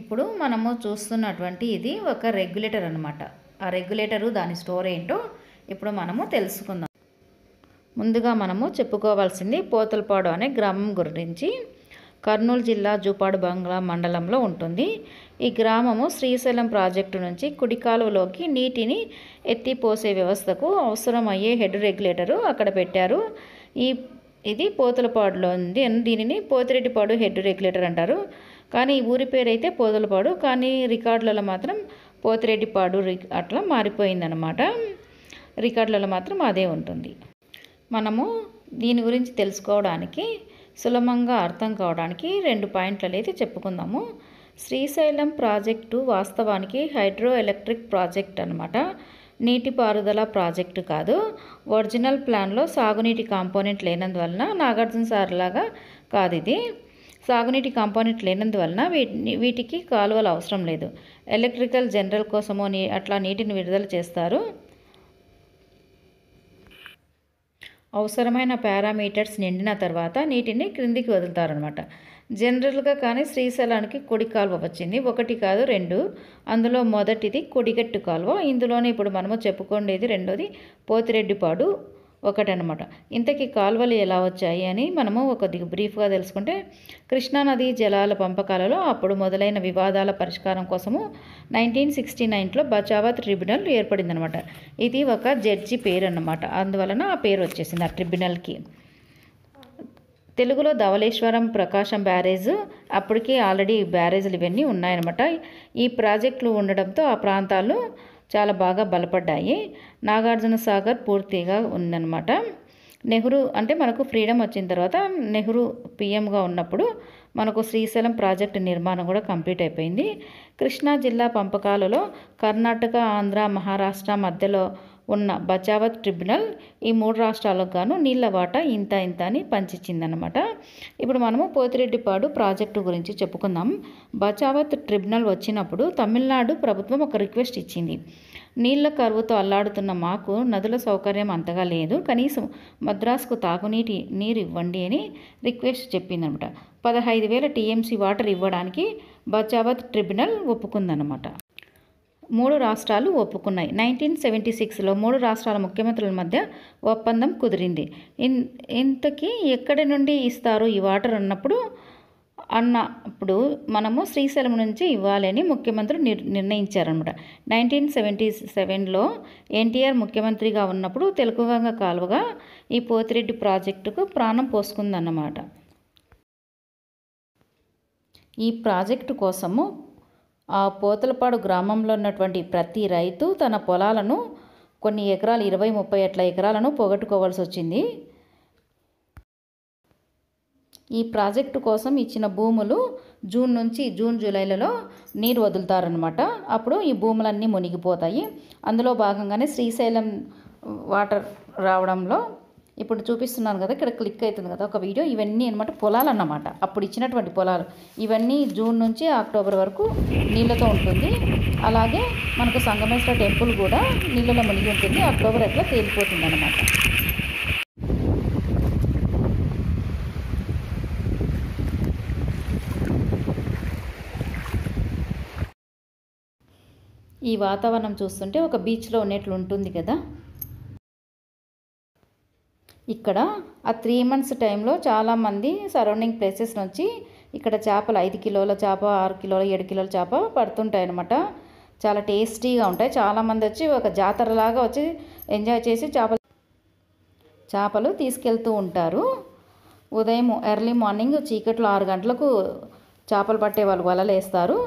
ఇప్పుడు మనము చూస్తున్నటువంటి ఇది ఒక రెగ్యులేటర్ అన్నమాట. ఆ రెగ్యులేటరు దాని స్టోర్ ఏంటో ఇప్పుడు మనము తెలుసుకుందాం. ముందుగా మనము చెప్పుకోవాల్సింది పోతలపాడు అనే గ్రామం గురించి. కర్నూలు జిల్లా జూపాడు బంగ్లా మండలంలో ఉంటుంది. ఈ గ్రామము శ్రీశైలం ప్రాజెక్టు నుంచి కుడి కాలువలోకి నీటిని ఎత్తిపోసే వ్యవస్థకు అవసరమయ్యే హెడ్ రెగ్యులేటరు అక్కడ పెట్టారు. ఇది పోతలపాడులో ఉంది. దీనిని పోతిరెడ్డిపాడు హెడ్ రెగ్యులేటర్ అంటారు. కానీ ఈ ఊరి పేరు అయితే పోతలపాడు, కానీ రికార్డులలో మాత్రం పోతిరెడ్డిపాడు అట్లా మారిపోయిందనమాట. రికార్డులలో మాత్రం అదే ఉంటుంది. మనము దీని గురించి తెలుసుకోవడానికి, సులభంగా అర్థం కావడానికి 2 పాయింట్లలో అయితే చెప్పుకుందాము. శ్రీశైలం ప్రాజెక్టు వాస్తవానికి హైడ్రో ఎలక్ట్రిక్ ప్రాజెక్ట్ అనమాట. నీటిపారుదల ప్రాజెక్టు కాదు. ఒరిజినల్ ప్లాన్లో సాగునీటి కాంపోనెంట్ లేనందువలన, నాగార్జున సార్ లాగా కాదు ఇది. సాగునీటి కాంపోనెంట్ లేనందువలన వీటికి కాలువలు అవసరం లేదు. ఎలక్ట్రికల్ జనరల్ కోసమో అట్లా నీటిని విడుదల చేస్తారు. అవసరమైన పారామీటర్స్ నిండిన తర్వాత నీటిని క్రిందికి వదులుతారనమాట. జనరల్గా కానీ శ్రీశైలానికి కుడి కాలువ వచ్చింది, 1 కాదు 2. అందులో మొదటిది కుడిగట్టు కాలువ. ఇందులోనే ఇప్పుడు మనము చెప్పుకోండేది రెండోది పోతిరెడ్డిపాడు ఒకటనమాట. ఇంతకీ కాలువలు ఎలా వచ్చాయి అని మనము బ్రీఫ్గా తెలుసుకుంటే, కృష్ణానది జలాల పంపకాలలో అప్పుడు మొదలైన వివాదాల పరిష్కారం కోసము 1969లో బచావత్ ట్రిబ్యునల్ ఏర్పడిందనమాట. ఇది ఒక జడ్జి పేరు అన్నమాట. అందువలన ఆ పేరు వచ్చేసింది ఆ ట్రిబ్యునల్కి. తెలుగులో ధవళేశ్వరం, ప్రకాశం బ్యారేజ్, అప్పటికి ఆల్రెడీ బ్యారేజ్లు ఇవన్నీ ఉన్నాయన్నమాట. ఈ ప్రాజెక్టులు ఉండడంతో ఆ ప్రాంతాలు చాలా బాగా బలపడ్డాయి. నాగార్జున సాగర్ పూర్తిగా ఉందన్నమాట. నెహ్రూ అంటే మనకు ఫ్రీడమ్ వచ్చిన తర్వాత నెహ్రూ పిఎంగా ఉన్నప్పుడు మనకు శ్రీశైలం ప్రాజెక్టు నిర్మాణం కూడా కంప్లీట్ అయిపోయింది. కృష్ణా జిల్లా పంపకాలలో కర్ణాటక, ఆంధ్ర, మహారాష్ట్ర మధ్యలో ఉన్న బచావత్ ట్రిబ్యునల్ ఈ 3 రాష్ట్రాలకు గాను నీళ్ళ వాటా ఇంత అని పంచిచ్చిందనమాట. ఇప్పుడు మనము పోతిరెడ్డిపాడు ప్రాజెక్టు గురించి చెప్పుకుందాం. బచావత్ ట్రిబ్యునల్ వచ్చినప్పుడు తమిళనాడు ప్రభుత్వం ఒక రిక్వెస్ట్ ఇచ్చింది. నీళ్ల కరువుతో అల్లాడుతున్న మాకు నదుల సౌకర్యం అంతగా లేదు, కనీసం మద్రాసుకు నీరు ఇవ్వండి అని రిక్వెస్ట్ చెప్పిందనమాట. 15,000 టీఎంసీ వాటర్ ఇవ్వడానికి బచావత్ ట్రిబ్యునల్ ఒప్పుకుందనమాట. 3 రాష్ట్రాలు ఒప్పుకున్నాయి. 1976లో 3 రాష్ట్రాల ముఖ్యమంత్రుల మధ్య ఒప్పందం కుదిరింది. ఇంతకీ ఎక్కడి నుండి ఇస్తారు ఈ వాటర్ అన్నప్పుడు మనము శ్రీశైలం నుంచి ఇవ్వాలని ముఖ్యమంత్రులు నిర్ణయించారనమాట. 1977లో ఎన్టీఆర్ ముఖ్యమంత్రిగా ఉన్నప్పుడు తెలుగుగంగ కాలువగా ఈ పోతిరెడ్డి ప్రాజెక్టుకు ప్రాణం పోసుకుందన్నమాట. ఈ ప్రాజెక్టు కోసము ఆ పోతలపాడు గ్రామంలో ఉన్నటువంటి ప్రతి రైతు తన పొలాలను కొన్ని ఎకరాలు 20-30 అట్లా ఎకరాలను పోగొట్టుకోవాల్సి వచ్చింది. ఈ ప్రాజెక్టు కోసం ఇచ్చిన భూములు జూన్ జూలైలలో నీరు వదులుతారనమాట. అప్పుడు ఈ భూములన్నీ మునిగిపోతాయి. అందులో భాగంగానే శ్రీశైలం వాటర్ రావడంలో ఇప్పుడు చూపిస్తున్నాను కదా, ఇక్కడ క్లిక్ అవుతుంది కదా ఒక వీడియో. ఇవన్నీ అనమాట పొలాలు అన్నమాట, అప్పుడు ఇచ్చినటువంటి పొలాలు. ఇవన్నీ జూన్ నుంచి అక్టోబర్ వరకు నీళ్ళతో ఉంటుంది. అలాగే మనకు సంగమేశ్వర టెంపుల్ కూడా నీళ్ళలో మునిగి ఉంటుంది. అక్టోబర్ అట్లా తేలిపోతుంది అన్నమాట. ఈ వాతావరణం చూస్తుంటే ఒక బీచ్లో ఉన్నట్లు ఉంటుంది కదా. ఇక్కడ ఆ 3 months టైంలో చాలామంది సరౌండింగ్ ప్లేసెస్ నుంచి ఇక్కడ చేపలు 5 కిలోల చేప, 6 కిలోల, 7 కిలోల చేప పడుతుంటాయి అన్నమాట. చాలా టేస్టీగా ఉంటాయి. చాలామంది వచ్చి ఒక జాతరలాగా వచ్చి ఎంజాయ్ చేసి చేపలు తీసుకెళ్తూ ఉంటారు. ఉదయం ఎర్లీ మార్నింగ్ చీకట్లో 6 గంటలకు చేపలు పట్టే వాళ్ళు వలలు వేస్తారు.